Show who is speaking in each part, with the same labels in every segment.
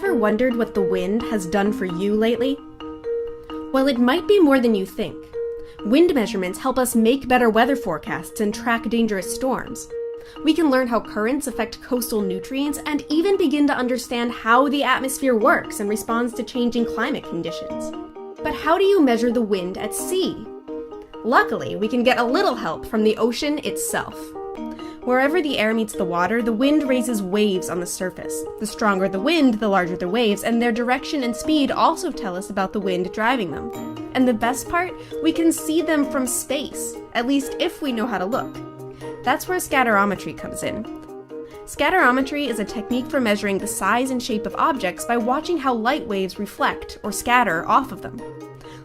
Speaker 1: ever wondered what the wind has done for you lately? Well, it might be more than you think. Wind measurements help us make better weather forecasts and track dangerous storms. We can learn how currents affect coastal nutrients and even begin to understand how the atmosphere works and responds to changing climate conditions. But how do you measure the wind at sea? Luckily, we can get a little help from the ocean itself. Wherever the air meets the water, the wind raises waves on the surface. The stronger the wind, the larger the waves, and their direction and speed also tell us about the wind driving them. And the best part, we can see them from space, at least if we know how to look. That's where scatterometry comes in. Scatterometry is a technique for measuring the size and shape of objects by watching how light waves reflect or scatter off of them.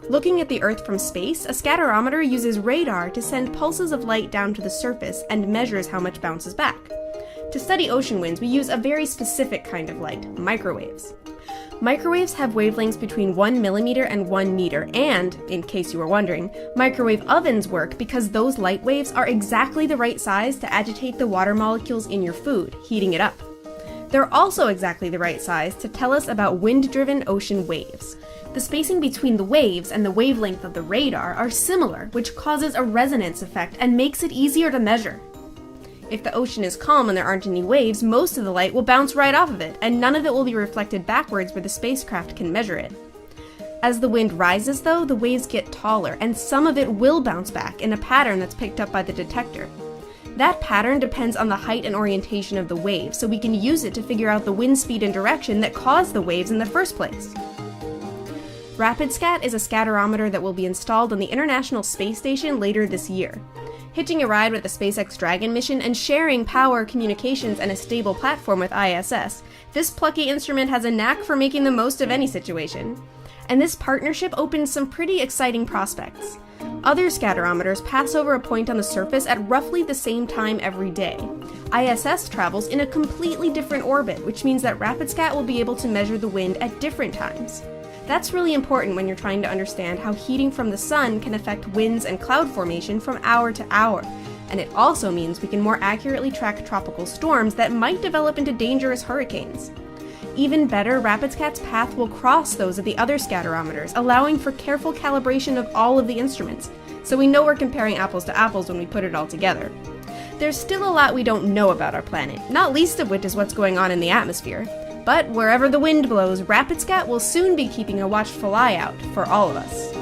Speaker 1: Looking at the Earth from space, a scatterometer uses radar to send pulses of light down to the surface and measures how much bounces back. To study ocean winds, we use a very specific kind of light, microwaves. Microwaves have wavelengths between 1 millimeter and 1 meter, and, in case you were wondering, microwave ovens work because those light waves are exactly the right size to agitate the water molecules in your food, heating it up. They're also exactly the right size to tell us about wind-driven ocean waves. The spacing between the waves and the wavelength of the radar are similar, which causes a resonance effect and makes it easier to measure. If the ocean is calm and there aren't any waves, most of the light will bounce right off of it, and none of it will be reflected backwards where the spacecraft can measure it. As the wind rises, though, the waves get taller, and some of it will bounce back in a pattern that's picked up by the detector. That pattern depends on the height and orientation of the wave, so we can use it to figure out the wind speed and direction that caused the waves in the first place. RapidScat is a scatterometer that will be installed on the International Space Station later this year. Hitching a ride with the SpaceX Dragon mission and sharing power, communications, and a stable platform with ISS, this plucky instrument has a knack for making the most of any situation. And this partnership opens some pretty exciting prospects. Other scatterometers pass over a point on the surface at roughly the same time every day. ISS travels in a completely different orbit, which means that RapidScat will be able to measure the wind at different times. That's really important when you're trying to understand how heating from the sun can affect winds and cloud formation from hour to hour. And it also means we can more accurately track tropical storms that might develop into dangerous hurricanes. Even better, RapidScat's path will cross those of the other scatterometers, allowing for careful calibration of all of the instruments, so we know we're comparing apples to apples when we put it all together. There's still a lot we don't know about our planet, not least of which is what's going on in the atmosphere. But wherever the wind blows, RapidScat will soon be keeping a watchful eye out for all of us.